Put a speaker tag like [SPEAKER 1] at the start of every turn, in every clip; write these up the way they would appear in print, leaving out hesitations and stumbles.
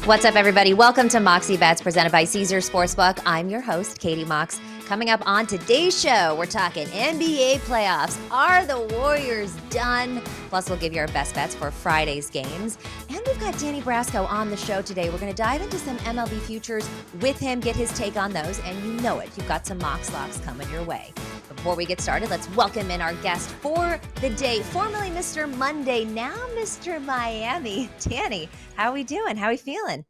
[SPEAKER 1] What's up, everybody? Welcome to Moxie Bets, presented by Caesar Sportsbook. I'm your host, Katie Mox. Coming up on today's show, we're talking NBA playoffs. Are the Warriors done? Plus, we'll give you our best bets for Friday's games. And we've got Danny Brasco on the show today. We're going to dive into some MLB futures with him, get his take on those. And you know it, you've got some Mox Locks coming your way. Before we get started, let's welcome in our guest for the day, formerly Mr. Monday, now Mr. Miami. Danny, how are we doing? How are we feeling?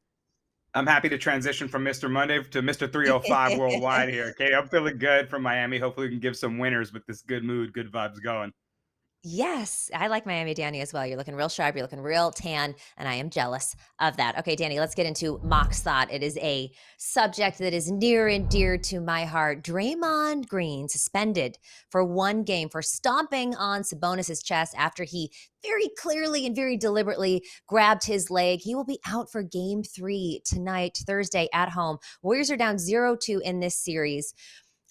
[SPEAKER 2] I'm happy to transition from Mr. Monday to Mr. 305 worldwide here. Okay, I'm feeling good from Miami. Hopefully we can give some winners with this good mood, good vibes going.
[SPEAKER 1] Yes, I like Miami Danny as well. You're looking real sharp. You're looking real tan, and I am jealous of that. Okay, Danny, let's get into Mox Thought. It is a subject that is near and dear to my heart. Draymond Green suspended for one game for stomping on Sabonis's chest after he very clearly and very deliberately grabbed his leg. He will be out for game 3 tonight, Thursday at home. Warriors are down 0-2 in this series.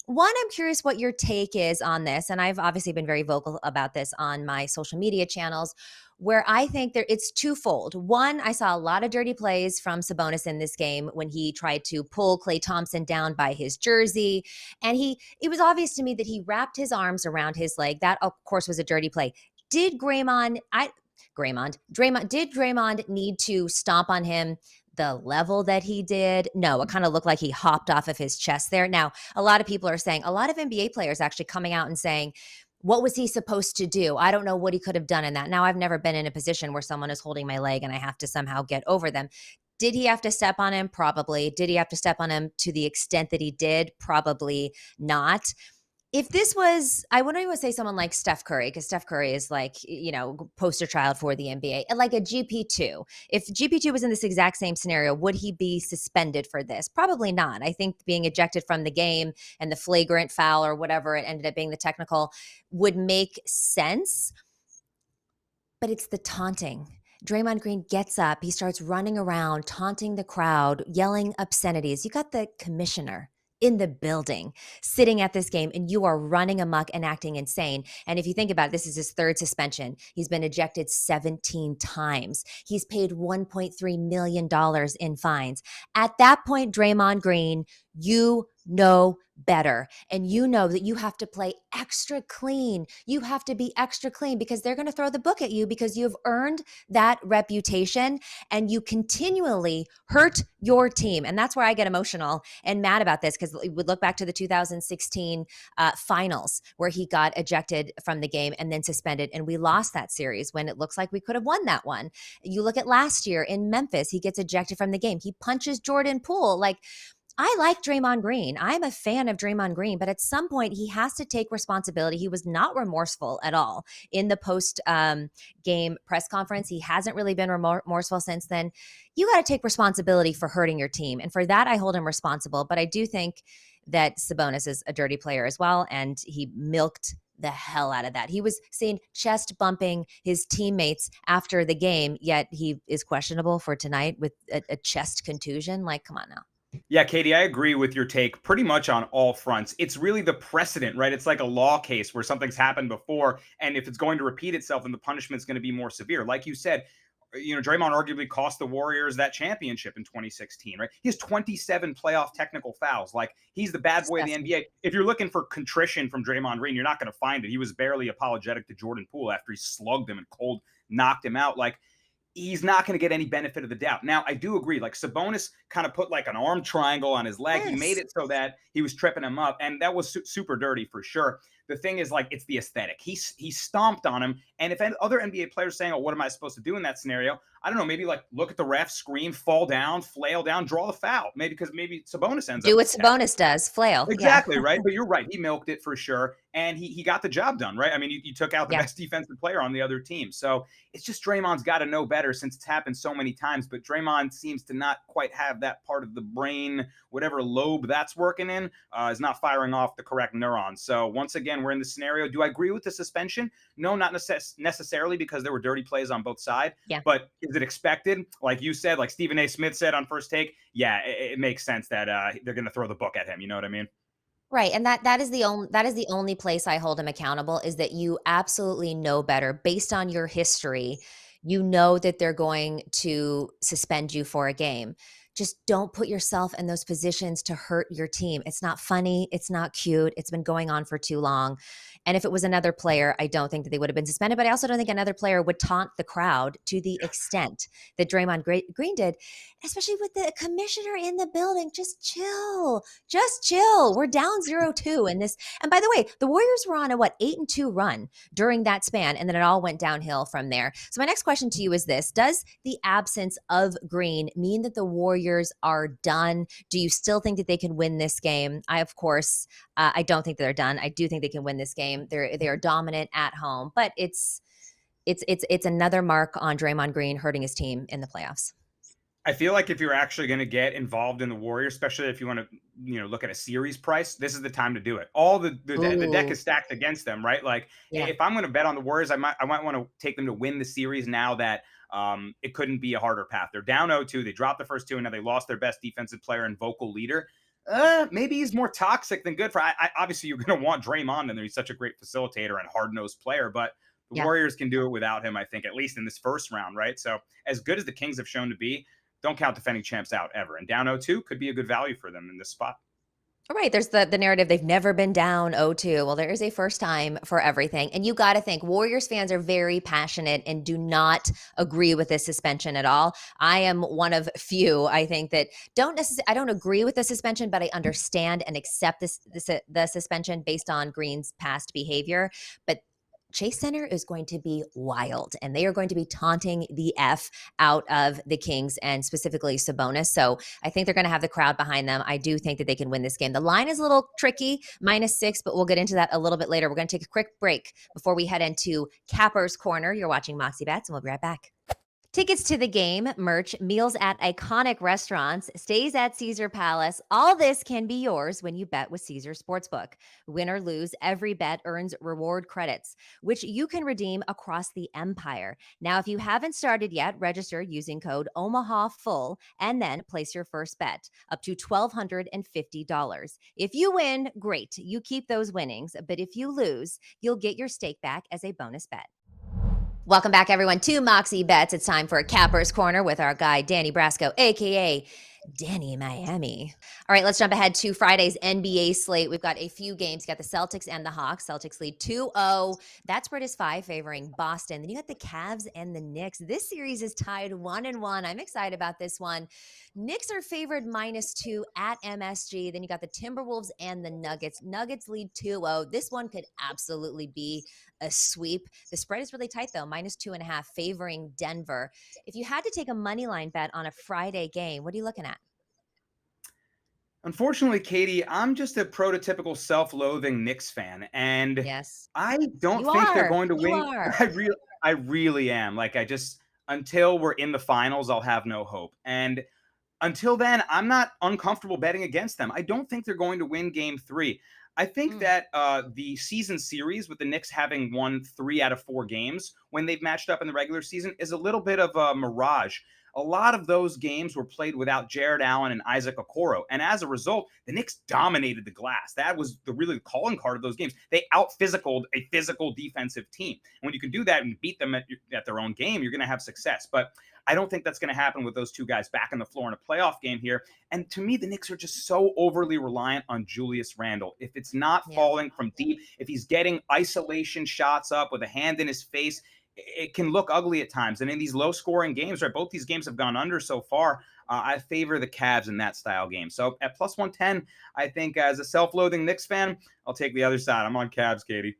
[SPEAKER 1] One, I'm curious what your take is on this, and I've obviously been very vocal about this on my social media channels, where I think it's twofold. One, I saw a lot of dirty plays from Sabonis in this game when he tried to pull Klay Thompson down by his jersey, and it was obvious to me that he wrapped his arms around his leg. That, of course, was a dirty play. Did Draymond need to stomp on him the level that he did? No, it kind of looked like he hopped off of his chest there. Now, a lot of people are saying, a lot of NBA players actually coming out and saying, what was he supposed to do? I don't know what he could have done in that. Now, I've never been in a position where someone is holding my leg and I have to somehow get over them. Did he have to step on him? Probably. Did he have to step on him to the extent that he did? Probably not. If this was, I wouldn't even say someone like Steph Curry, because Steph Curry is like, poster child for the NBA, like a GP2. If GP2 was in this exact same scenario, would he be suspended for this? Probably not. I think being ejected from the game and the flagrant foul or whatever it ended up being, the technical, would make sense. But it's the taunting. Draymond Green gets up. He starts running around, taunting the crowd, yelling obscenities. You got the commissioner in the building sitting at this game, and you are running amok and acting insane. And if you think about it, this is his third suspension. He's been ejected 17 times. He's paid $1.3 million in fines. At that point, Draymond Green, you know better. And you know that you have to play extra clean. You have to be extra clean because they're going to throw the book at you because you've earned that reputation and you continually hurt your team. And that's where I get emotional and mad about this, because we would look back to the 2016 finals where he got ejected from the game and then suspended, and we lost that series when it looks like we could have won that one. You look at last year in Memphis, he gets ejected from the game. He punches Jordan Poole. Like, I like Draymond Green. I'm a fan of Draymond Green, but at some point he has to take responsibility. He was not remorseful at all in the post-game press conference. He hasn't really been remorseful since then. You got to take responsibility for hurting your team. And for that, I hold him responsible. But I do think that Sabonis is a dirty player as well, and he milked the hell out of that. He was seen chest bumping his teammates after the game, yet he is questionable for tonight with a chest contusion. Like, come on now.
[SPEAKER 2] Yeah, Katie, I agree with your take pretty much on all fronts. It's really the precedent, right? It's like a law case where something's happened before, and if it's going to repeat itself, then the punishment's going to be more severe. Like you said, Draymond arguably cost the Warriors that championship in 2016, right? He has 27 playoff technical fouls. Like, he's the bad boy of the NBA. If you're looking for contrition from Draymond Green, you're not going to find it. He was barely apologetic to Jordan Poole after he slugged him and cold knocked him out. Like, he's not going to get any benefit of the doubt. Now, I do agree. Like, Sabonis kind of put like an arm triangle on his leg. Yes. He made it so that he was tripping him up, and that was super dirty for sure. The thing is, like, it's the aesthetic. He stomped on him, and if other NBA players saying, "Oh, what am I supposed to do in that scenario?" I don't know. Maybe like look at the ref, scream, fall down, flail down, draw the foul. Maybe Sabonis ends up
[SPEAKER 1] do what Sabonis does, flail.
[SPEAKER 2] Exactly,
[SPEAKER 1] yeah.
[SPEAKER 2] Right. But you're right. He milked it for sure, and he got the job done, right? I mean, you took out the best defensive player on the other team, so it's just Draymond's got to know better since it's happened so many times. But Draymond seems to not quite have that part of the brain, whatever lobe that's working in, is not firing off the correct neurons. So once again, we're in the scenario. Do I agree with the suspension? No, not necessarily, because there were dirty plays on both sides.
[SPEAKER 1] Yeah.
[SPEAKER 2] But is it expected? Like you said, like Stephen A. Smith said on First Take, yeah, it makes sense that they're going to throw the book at him. You know what I mean?
[SPEAKER 1] Right. And that is the only place I hold him accountable, is that you absolutely know better based on your history. You know that they're going to suspend you for a game. Just don't put yourself in those positions to hurt your team. It's not funny. It's not cute. It's been going on for too long. And if it was another player, I don't think that they would have been suspended. But I also don't think another player would taunt the crowd to the extent that Draymond Green did, especially with the commissioner in the building. Just chill. Just chill. We're down 0-2 in this. And by the way, the Warriors were on a 8-2 run during that span, and then it all went downhill from there. So my next question to you is this: does the absence of Green mean that the Warriors are done? Do you still think that they can win this game? Of course, I don't think they're done. I do think they can win this game. They are dominant at home, but it's another mark on Draymond Green hurting his team in the playoffs.
[SPEAKER 2] I feel like if you're actually going to get involved in the Warriors, especially if you want to, look at a series price, this is the time to do it. All the deck
[SPEAKER 1] Ooh,
[SPEAKER 2] is stacked against them, right? Like
[SPEAKER 1] yeah,
[SPEAKER 2] if I'm going to bet on the Warriors, I might want to take them to win the series now that it couldn't be a harder path. They're down 0-2. They dropped the first two, and now they lost their best defensive player and vocal leader. Maybe he's more toxic than good for. Obviously you're going to want Draymond, and he's such a great facilitator and hard nosed player, but the
[SPEAKER 1] yeah.
[SPEAKER 2] Warriors can do it without him. I think at least in this first round, right? So as good as the Kings have shown to be, don't count defending champs out ever. And down 0-2 could be a good value for them in this spot.
[SPEAKER 1] All right, there's the narrative they've never been down 0-2. Well, there is a first time for everything. And you got to think Warriors fans are very passionate and do not agree with this suspension at all. I am one of few, I think, that I don't agree with the suspension, but I understand and accept the suspension based on Green's past behavior. But Chase Center is going to be wild, and they are going to be taunting the F out of the Kings and specifically Sabonis. So I think they're going to have the crowd behind them. I do think that they can win this game. The line is a little tricky, -6, but we'll get into that a little bit later. We're going to take a quick break before we head into Capper's Corner. You're watching Moxie Bets, and we'll be right back. Tickets to the game, merch, meals at iconic restaurants, stays at Caesar Palace. All this can be yours when you bet with Caesar Sportsbook. Win or lose, every bet earns reward credits, which you can redeem across the empire. Now, if you haven't started yet, register using code OMAHAFULL and then place your first bet up to $1,250. If you win, great. You keep those winnings. But if you lose, you'll get your stake back as a bonus bet. Welcome back, everyone, to Moxie Bets. It's time for Capper's Corner with our guy, Danny Brasco, a.k.a. Danny Miami. All right, let's jump ahead to Friday's NBA slate. We've got a few games. You got the Celtics and the Hawks. Celtics lead 2-0. That spread is 5, favoring Boston. Then you got the Cavs and the Knicks. This series is tied 1-1. I'm excited about this one. Knicks are favored -2 at MSG. Then you got the Timberwolves and the Nuggets. Nuggets lead 2-0. This one could absolutely be a sweep. The spread is really tight, though, -2.5, favoring Denver. If you had to take a money line bet on a Friday game, what are you looking at?
[SPEAKER 2] Unfortunately, Katie, I'm just a prototypical self-loathing Knicks fan, and
[SPEAKER 1] Yes.
[SPEAKER 2] I don't
[SPEAKER 1] You
[SPEAKER 2] think they're
[SPEAKER 1] are.
[SPEAKER 2] going to
[SPEAKER 1] You
[SPEAKER 2] win.
[SPEAKER 1] are.
[SPEAKER 2] I really am. Like I just until we're in the finals, I'll have no hope. And until then, I'm not uncomfortable betting against them. I don't think they're going to win game 3. I think
[SPEAKER 1] Mm,
[SPEAKER 2] that the season series with the Knicks having won 3 out of 4 games when they've matched up in the regular season is a little bit of a mirage. A lot of those games were played without Jared Allen and Isaac Okoro. And as a result, the Knicks dominated the glass. That was the really calling card of those games. They out physicaled a physical defensive team. And when you can do that and beat them at their own game, you're going to have success. But I don't think that's going to happen with those two guys back on the floor in a playoff game here. And to me, the Knicks are just so overly reliant on Julius Randle. If it's not
[SPEAKER 1] yeah.
[SPEAKER 2] falling from deep, if he's getting isolation shots up with a hand in his face, it can look ugly at times. And in these low scoring games, right, both these games have gone under so far. I favor the Cavs in that style game. So at plus 110, I think as a self loathing Knicks fan, I'll take the other side. I'm on Cavs, Katie.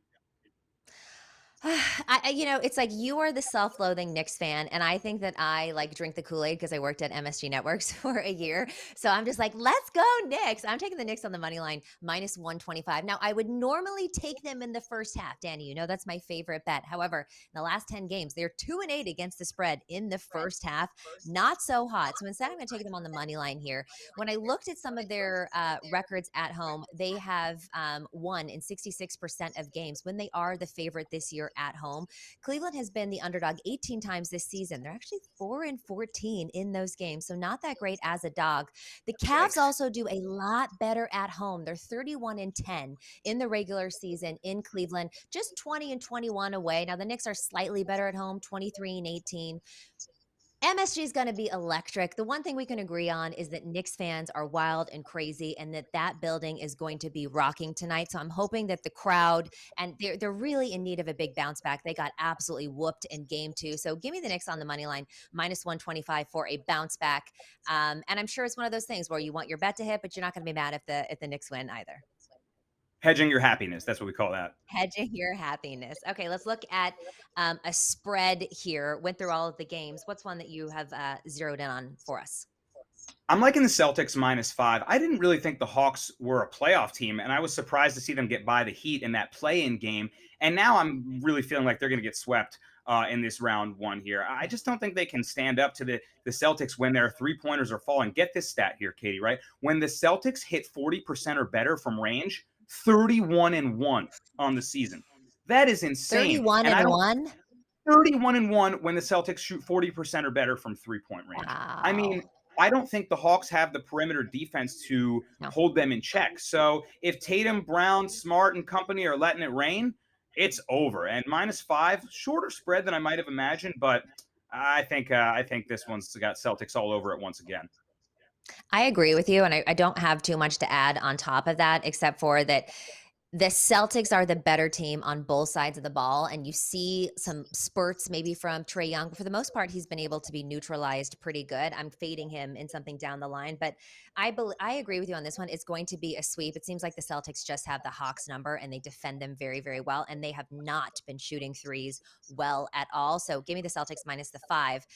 [SPEAKER 1] It's like you are the self-loathing Knicks fan, and I think that I like drink the Kool-Aid because I worked at MSG Networks for a year. So I'm just like, let's go Knicks. I'm taking the Knicks on the money line -125. Now, I would normally take them in the first half, Danny. You know that's my favorite bet. However, in the last 10 games, they're 2-8 against the spread in the first half. Not so hot. So instead, I'm going to take them on the money line here. When I looked at some of their records at home, they have won in 66% of games when they are the favorite this year under at home. Cleveland has been the underdog 18 times this season. They're actually 4-14 in those games, so not that great as a dog. The Cavs
[SPEAKER 2] Yikes.
[SPEAKER 1] also do a lot better at home. They're 31-10 in the regular season in Cleveland, just 20-21 away. Now the Knicks are slightly better at home, 23-18. MSG is going to be electric. The one thing we can agree on is that Knicks fans are wild and crazy, and that building is going to be rocking tonight. So I'm hoping that the crowd, and they're really in need of a big bounce back. They got absolutely whooped in game 2. So give me the Knicks on the money line, -125 for a bounce back. And I'm sure it's one of those things where you want your bet to hit, but you're not going to be mad if the Knicks win either.
[SPEAKER 2] Hedging your happiness. That's what we call that.
[SPEAKER 1] Hedging your happiness. Okay, let's look at a spread here. Went through all of the games. What's one that you have zeroed in on for us?
[SPEAKER 2] I'm liking the Celtics -5. I didn't really think the Hawks were a playoff team, and I was surprised to see them get by the Heat in that play-in game. And now I'm really feeling like they're going to get swept in this round 1 here. I just don't think they can stand up to the Celtics when their three-pointers are falling. Get this stat here, Katie, right? When the Celtics hit 40% or better from range, 31-1 on the season. That is insane.
[SPEAKER 1] 31
[SPEAKER 2] And I
[SPEAKER 1] and
[SPEAKER 2] don't
[SPEAKER 1] 1.
[SPEAKER 2] 31-1 when the Celtics shoot 40% or better from three-point range. I
[SPEAKER 1] Wow.
[SPEAKER 2] mean, I don't think the Hawks have the perimeter defense to
[SPEAKER 1] No.
[SPEAKER 2] hold them in check. So if Tatum, Brown, Smart, and company are letting it rain, it's over. And -5, shorter spread than I might have imagined, but I think this one's got Celtics all over it once again.
[SPEAKER 1] I agree with you, and I don't have too much to add on top of that, except for that the Celtics are the better team on both sides of the ball, and you see some spurts maybe from Trae Young. For the most part, he's been able to be neutralized pretty good. I'm fading him in something down the line, but I agree with you on this one. It's going to be a sweep. It seems like the Celtics just have the Hawks number, and they defend them very, very well, and they have not been shooting threes well at all. So give me the Celtics -5.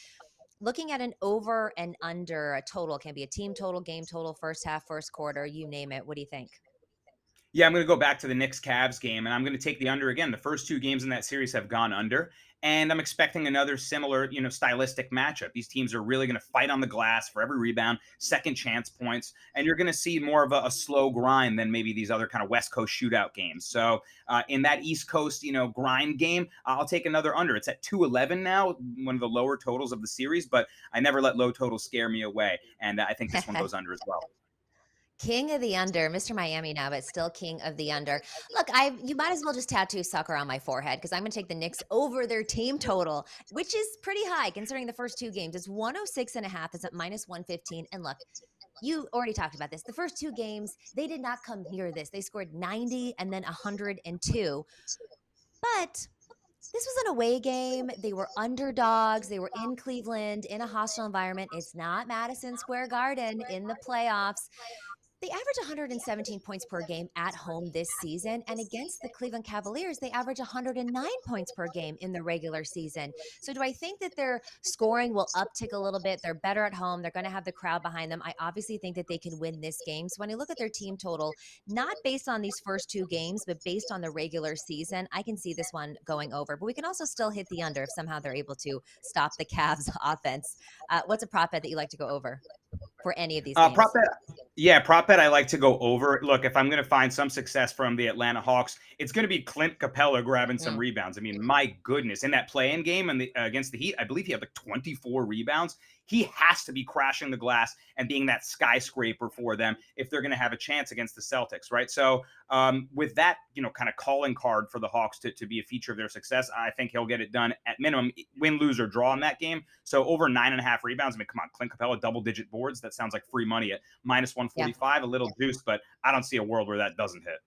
[SPEAKER 1] Looking at an over and under a total, can be a team total, game total, first half, first quarter, you name it. What do you think?
[SPEAKER 2] Yeah, I'm going to go back to the Knicks Cavs game, and I'm going to take the under again. The first 2 games in that series have gone under, and I'm expecting another similar, stylistic matchup. These teams are really going to fight on the glass for every rebound, second chance points, and you're going to see more of a slow grind than maybe these other kind of West Coast shootout games. So in that East Coast, grind game, I'll take another under. It's at 211 now, one of the lower totals of the series, but I never let low totals scare me away, and I think this one goes under as well.
[SPEAKER 1] King of the under, Mr. Miami now, but still king of the under. Look, you might as well just tattoo sucker on my forehead because I'm going to take the Knicks over their team total, which is pretty high considering the first 2 games. It's 106.5. It's at -115. And look, you already talked about this. The first 2 games, they did not come near this. They scored 90 and then 102. But this was an away game. They were underdogs. They were in Cleveland in a hostile environment. It's not Madison Square Garden in the playoffs. They average 117 points per game at home this season. And against the Cleveland Cavaliers, they average 109 points per game in the regular season. So do I think that their scoring will uptick a little bit? They're better at home. They're going to have the crowd behind them. I obviously think that they can win this game. So when I look at their team total, not based on these first 2 games, but based on the regular season, I can see this one going over. But we can also still hit the under if somehow they're able to stop the Cavs offense. What's a prop bet that you like to go over for any of these
[SPEAKER 2] Prop
[SPEAKER 1] games?
[SPEAKER 2] bet. Yeah, prop bet. I like to go over. Look, if I'm going to find some success from the Atlanta Hawks, it's going to be Clint Capella grabbing some
[SPEAKER 1] Mm.
[SPEAKER 2] rebounds. I mean, my goodness, in that play-in game and against the Heat, I believe he had like 24 rebounds. He has to be crashing the glass and being that skyscraper for them if they're going to have a chance against the Celtics, right? So with that, kind of calling card for the Hawks to be a feature of their success, I think he'll get it done at minimum, win, lose, or draw in that game. So over 9.5 rebounds. I mean, come on, Clint Capella, double-digit boards. That sounds like free money at
[SPEAKER 1] Yeah.
[SPEAKER 2] -145, a little juice, but I don't see a world where that doesn't hit.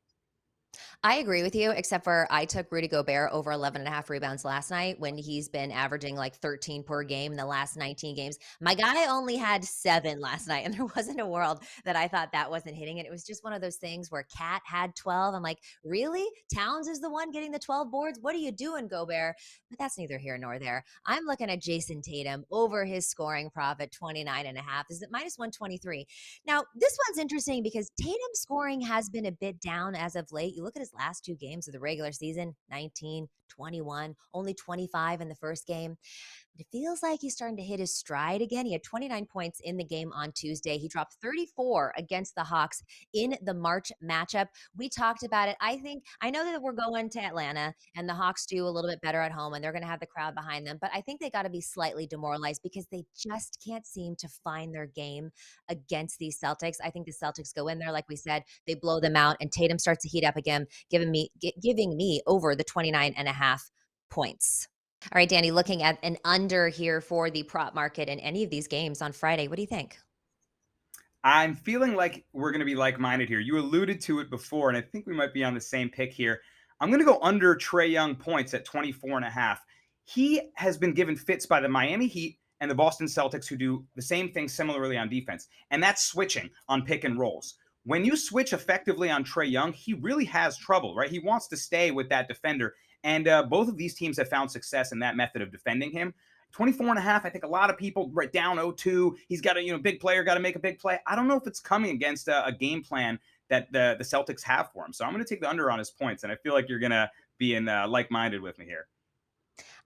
[SPEAKER 1] I agree with you, except for I took Rudy Gobert over 11.5 rebounds last night when he's been averaging like 13 per game in the last 19 games. My guy only had 7 last night, and there wasn't a world that I thought that wasn't hitting it. It was just one of those things where Cat had 12. I'm like, really? Towns is the one getting the 12 boards? What are you doing, Gobert? But that's neither here nor there. I'm looking at Jason Tatum over his scoring prop at 29.5. Is it -123? Now, this one's interesting because Tatum's scoring has been a bit down as of late. You look at his last 2 games of the regular season, 19, 21, only 25 in the first game. It feels like he's starting to hit his stride again. He had 29 points in the game on Tuesday. He dropped 34 against the Hawks in the March matchup. We talked about it. I know that we're going to Atlanta and the Hawks do a little bit better at home and they're going to have the crowd behind them, but I think they got to be slightly demoralized because they just can't seem to find their game against these Celtics. I think the Celtics go in there, like we said, they blow them out, and Tatum starts to heat up again, giving me over the 29 and a half points. All right, Danny, looking at an under here for the prop market in any of these games on Friday. What do you think?
[SPEAKER 2] I'm feeling like we're going to be like-minded here. You alluded to it before, and I think we might be on the same pick here. I'm going to go under Trae Young points at 24 and a half. He has been given fits by the Miami Heat and the Boston Celtics, who do the same thing similarly on defense, and that's switching on pick and rolls. When you switch effectively on Trae Young, he really has trouble, right? He wants to stay with that defender, and both of these teams have found success in that method of defending him. 24 and a half. I think a lot of people right down 0-2. He's got a big player, got to make a big play. I don't know if it's coming against a game plan that the Celtics have for him. So I'm going to take the under on his points, and I feel like you're going to be in like-minded with me here.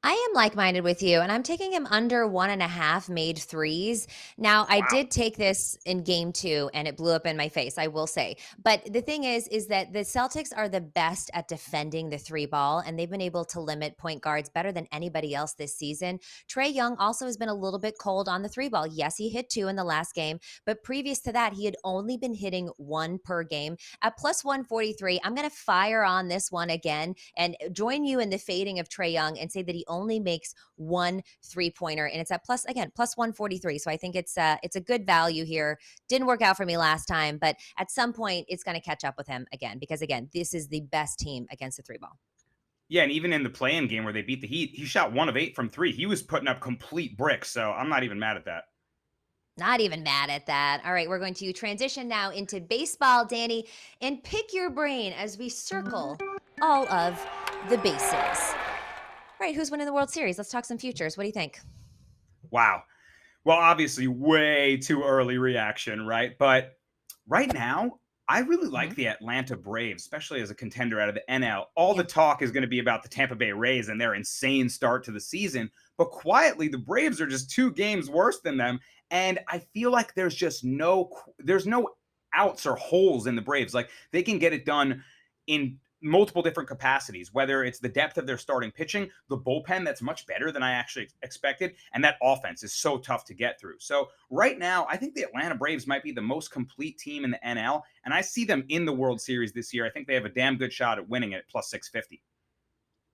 [SPEAKER 1] I am like-minded with you, and I'm taking him under 1.5 made threes. Now, I
[SPEAKER 2] Wow.
[SPEAKER 1] did take this in game 2, and it blew up in my face, I will say. But the thing is that the Celtics are the best at defending the three ball, and they've been able to limit point guards better than anybody else this season. Trae Young also has been a little bit cold on the three ball. Yes, he hit 2 in the last game, but previous to that, he had only been hitting 1 per game. At plus 143, I'm going to fire on this one again and join you in the fading of Trae Young and say that he only makes 1 3-pointer, and it's at plus 143. So I think it's a good value here. Didn't work out for me last time, but at some point it's going to catch up with him again because again, this is the best team against the three ball.
[SPEAKER 2] Yeah, and even in the play-in game where they beat the Heat, he shot 1 of 8 from 3. He was putting up complete bricks, so I'm not even mad at that.
[SPEAKER 1] Not even mad at that. All right, we're going to transition now into baseball, Danny, and pick your brain as we circle all of the bases. All right, who's winning the World Series? Let's talk some futures. What do you think?
[SPEAKER 2] Wow. Well, obviously, way too early reaction, right? But right now, I really like
[SPEAKER 1] Mhm.
[SPEAKER 2] the Atlanta Braves, especially as a contender out of the NL. All the
[SPEAKER 1] Yeah.
[SPEAKER 2] talk is going to be about the Tampa Bay Rays and their insane start to the season. But quietly, the Braves are just 2 games worse than them. And I feel like there's no outs or holes in the Braves. Like they can get it done in multiple different capacities, whether it's the depth of their starting pitching, the bullpen that's much better than I actually expected, and that offense is so tough to get through. So right now, I think the Atlanta Braves might be the most complete team in the NL, and I see them in the World Series this year. I think they have a damn good shot at winning it at plus 650.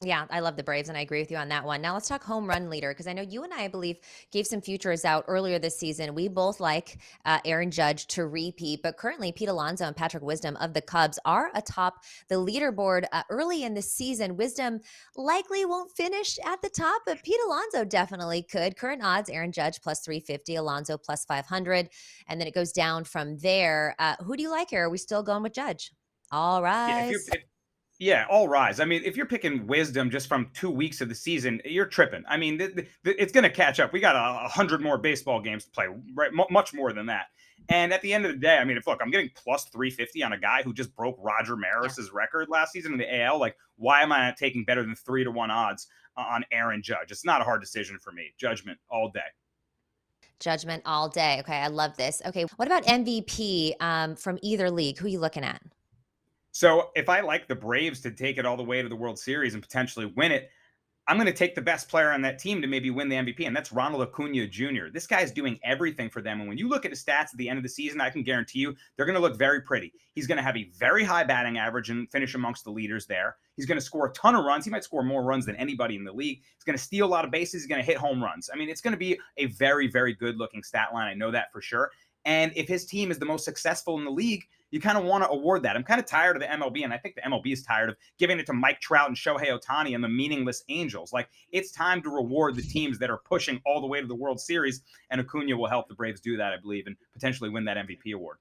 [SPEAKER 1] Yeah, I love the Braves, and I agree with you on that one. Now let's talk home run leader because I know you and I believe, gave some futures out earlier this season. We both like Aaron Judge to repeat, but currently Pete Alonso and Patrick Wisdom of the Cubs are atop the leaderboard early in the season. Wisdom likely won't finish at the top, but Pete Alonso definitely could. Current odds: Aaron Judge plus 350, Alonso plus 500, and then it goes down from there. Who do you like here? Are we still going with Judge? All
[SPEAKER 2] Yeah,
[SPEAKER 1] rise.
[SPEAKER 2] yeah, all rise. I mean, if you're picking wisdom just from 2 weeks of the season, you're tripping. I mean, it's going to catch up. We got 100 more baseball games to play, right? Much more than that. And at the end of the day, I mean, if look, I'm getting plus 350 on a guy who just broke Roger
[SPEAKER 1] Yeah.
[SPEAKER 2] Maris's record last season in the AL. Like, why am I not taking better than 3-1 odds on Aaron Judge? It's not a hard decision for me. Judgment all day.
[SPEAKER 1] Judgment all day. Okay, I love this. Okay, what about MVP from either league? Who are you looking at?
[SPEAKER 2] So if I like the Braves to take it all the way to the World Series and potentially win it, I'm going to take the best player on that team to maybe win the MVP, and that's Ronald Acuna Jr. This guy's doing everything for them. And when you look at his stats at the end of the season, I can guarantee you they're going to look very pretty. He's going to have a very high batting average and finish amongst the leaders there. He's going to score a ton of runs. He might score more runs than anybody in the league. He's going to steal a lot of bases. He's going to hit home runs. I mean, it's going to be a very, very good looking stat line. I know that for sure. And if his team is the most successful in the league, you kind of want to award that. I'm kind of tired of the MLB, and I think the MLB is tired of giving it to Mike Trout and Shohei Ohtani and the meaningless Angels. Like, it's time to reward the teams that are pushing all the way to the World Series, and Acuna will help the Braves do that, I believe, and potentially win that MVP award.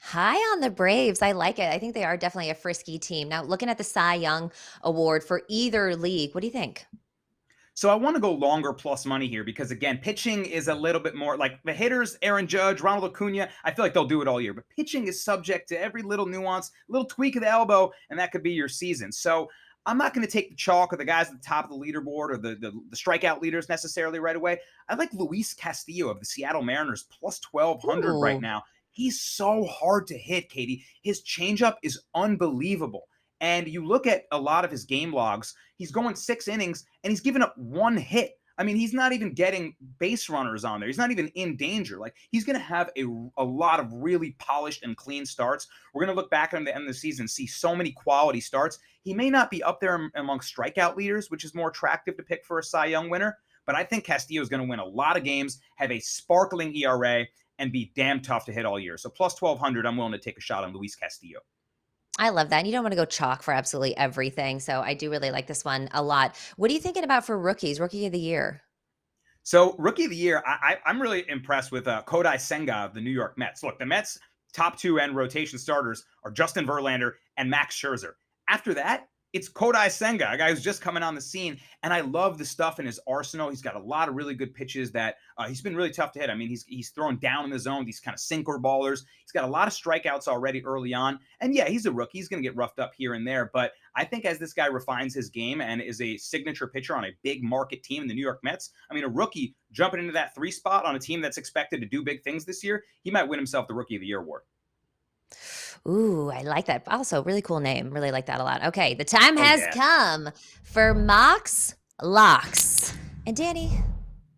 [SPEAKER 1] High on the Braves. I like it. I think they are definitely a frisky team. Now, looking at the Cy Young Award for either league, what do you think?
[SPEAKER 2] So I want to go longer plus money here because, again, pitching is a little bit more like the hitters, Aaron Judge, Ronald Acuna. I feel like they'll do it all year, but pitching is subject to every little nuance, little tweak of the elbow, and that could be your season. So I'm not going to take the chalk or the guys at the top of the leaderboard or the strikeout leaders necessarily right away. I like Luis Castillo of the Seattle Mariners plus 1,200 right
[SPEAKER 1] Ooh.
[SPEAKER 2] now. He's so hard to hit, Katie. His changeup is unbelievable. And you look at a lot of his game logs, he's going 6 innings and he's given up 1 hit. I mean, he's not even getting base runners on there. He's not even in danger. Like, he's going to have a lot of really polished and clean starts. We're going to look back at the end of the season, see so many quality starts. He may not be up there among strikeout leaders, which is more attractive to pick for a Cy Young winner, but I think Castillo is going to win a lot of games, have a sparkling ERA, and be damn tough to hit all year. So plus 1,200, I'm willing to take a shot on Luis Castillo.
[SPEAKER 1] I love that. And you don't want to go chalk for absolutely everything. So I do really like this one a lot. What are you thinking about for rookies, rookie of the year?
[SPEAKER 2] So rookie of the year, I'm really impressed with Kodai Senga of the New York Mets. Look, the Mets' top 2 rotation starters are Justin Verlander and Max Scherzer. After that, it's Kodai Senga, a guy who's just coming on the scene. And I love the stuff in his arsenal. He's got a lot of really good pitches that he's been really tough to hit. I mean, he's throwing down in the zone, these kind of sinker ballers. He's got a lot of strikeouts already early on. And yeah, he's a rookie. He's going to get roughed up here and there. But I think as this guy refines his game and is a signature pitcher on a big market team in the New York Mets, I mean, a rookie jumping into that 3 spot on a team that's expected to do big things this year, he might win himself the Rookie of the Year award.
[SPEAKER 1] Ooh, I like that. Also, really cool name. Really like that a lot. Okay, the time
[SPEAKER 2] Oh,
[SPEAKER 1] has
[SPEAKER 2] yeah.
[SPEAKER 1] come for Mox Locks. And Danny, you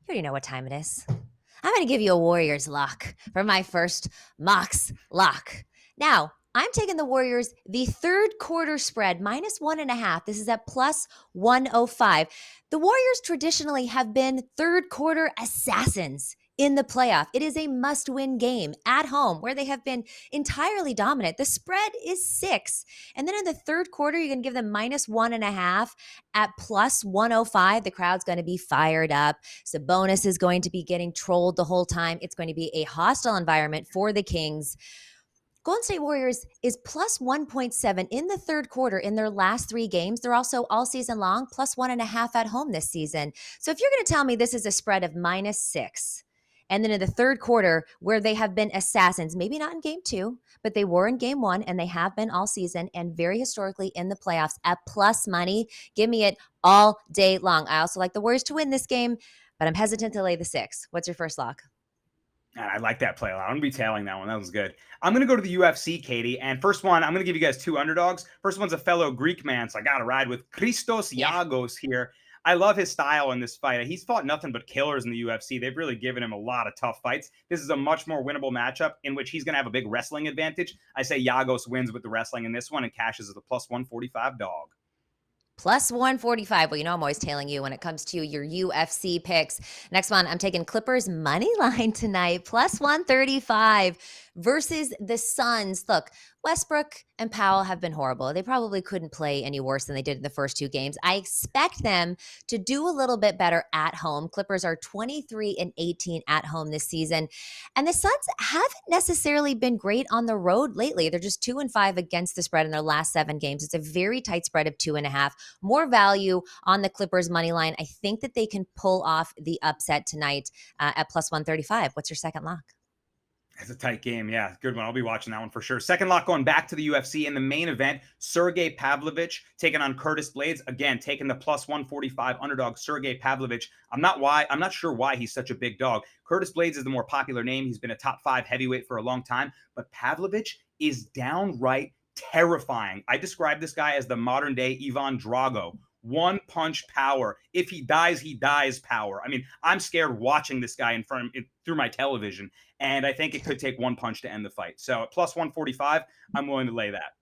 [SPEAKER 1] already know what time it is. I'm going to give you a Warriors lock for my first Mox lock. Now, I'm taking the Warriors, the third quarter spread, -1.5. This is at plus 105. The Warriors traditionally have been third quarter assassins in the playoff. It is a must-win game at home where they have been entirely dominant. The spread is 6. And then in the third quarter, you're going to give them -1.5 at plus 105. The crowd's going to be fired up. Sabonis is going to be getting trolled the whole time. It's going to be a hostile environment for the Kings. Golden State Warriors is plus 1.7 in the third quarter in their last 3 games. They're also all season long, plus 1.5 at home this season. So if you're going to tell me this is a spread of -6, and then in the third quarter, where they have been assassins, maybe not in game 2, but they were in game 1, and they have been all season and very historically in the playoffs at plus money, give me it all day long. I also like the Warriors to win this game, but I'm hesitant to lay the 6. What's your first lock?
[SPEAKER 2] I like that play a lot. I'm going to be tailing that one. That was good. I'm going to go to the UFC, Katie. And first one, I'm going to give you guys 2 underdogs. First one's a fellow Greek man, so I got to ride with Christos Giagos here. I love his style in this fight. He's fought nothing but killers in the UFC. They've really given him a lot of tough fights. This is a much more winnable matchup in which he's going to have a big wrestling advantage. I say Giagos wins with the wrestling in this one and cashes as a plus 145 dog.
[SPEAKER 1] Plus 145. Well, you know I'm always tailing you when it comes to your UFC picks. Next one, I'm taking Clippers money line tonight, plus 135 versus the Suns. Look, Westbrook and Powell have been horrible. They probably couldn't play any worse than they did in the first 2 games. I expect them to do a little bit better at home. Clippers are 23-18 at home this season. And the Suns haven't necessarily been great on the road lately. They're just 2-5 against the spread in their last 7 games. It's a very tight spread of 2.5. More value on the Clippers money line. I think that they can pull off the upset tonight at plus 135. What's your second lock?
[SPEAKER 2] It's a tight game. Yeah, good one. I'll be watching that one for sure. Second lock going back to the UFC in the main event, Sergei Pavlovich taking on Curtis Blades. Again, taking the plus 145 underdog, Sergei Pavlovich. I'm not sure why he's such a big dog. Curtis Blades is the more popular name. He's been a top 5 heavyweight for a long time, but Pavlovich is downright terrifying. I describe this guy as the modern day Ivan Drago. 1-punch power. If he dies power. I mean, I'm scared watching this guy through my television, and I think it could take 1 punch to end the fight. So at plus 145, I'm willing to lay that.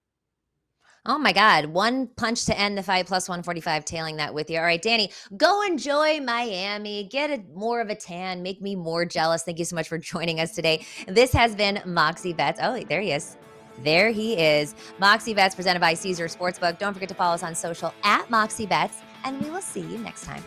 [SPEAKER 1] Oh my God. 1 punch to end the fight, plus 145, tailing that with you. All right, Danny, go enjoy Miami. Get more of a tan. Make me more jealous. Thank you so much for joining us today. This has been Moxie Bets. Oh, there he is. There he is. Moxie Bets presented by Caesar Sportsbook. Don't forget to follow us on social at Moxie Bets, and we will see you next time.